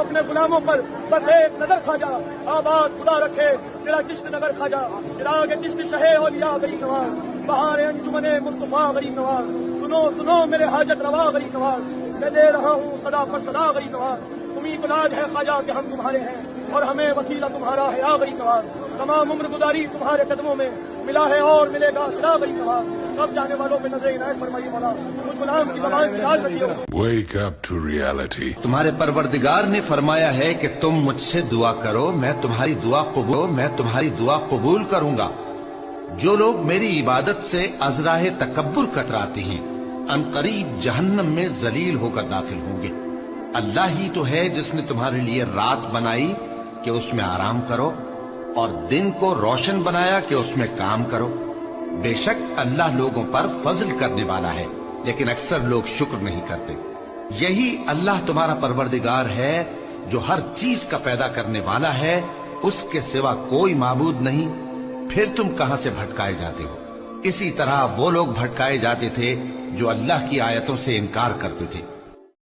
اپنے غلاموں پر بس ایک نظر خواجہ آباد خدا رکھے تیرا چشت نگر خواجہ چراغ چشت شہ اولیاء غریب نواز بہار انجمن مصطفیٰ غریب نواز سنو سنو میرے حاجت روا غریب نواز میں دے رہا ہوں صدا پر صدا غریب نواز تمہیں اطلاع ہے خواجہ کہ ہم تمہارے ہیں اور ہمیں وسیلہ تمہارا ہے یا غریب نواز تمام عمر گزاری تمہارے قدموں میں ملا ہے اور ملے گا صدا غریب نواز سب جانے والوں پہ نظر عنایت فرمائیے مولا مجھ غلام کی زبان کی حال رکھیے Wake up to reality. تمہارے پروردگار نے فرمایا ہے کہ تم مجھ سے دعا کرو میں تمہاری دعا قبول کروں گا۔ جو لوگ میری عبادت سے ازراہ تکبر کتراتے ہیں عنقریب جہنم میں ذلیل ہو کر داخل ہوں گے۔ اللہ ہی تو ہے جس نے تمہارے لیے رات بنائی کہ اس میں آرام کرو اور دن کو روشن بنایا کہ اس میں کام کرو۔ بے شک اللہ لوگوں پر فضل کرنے والا ہے لیکن اکثر لوگ شکر نہیں کرتے۔ یہی اللہ تمہارا پروردگار ہے جو ہر چیز کا پیدا کرنے والا ہے، اس کے سوا کوئی معبود نہیں، پھر تم کہاں سے بھٹکائے جاتے ہو؟ اسی طرح وہ لوگ بھٹکائے جاتے تھے جو اللہ کی آیتوں سے انکار کرتے تھے۔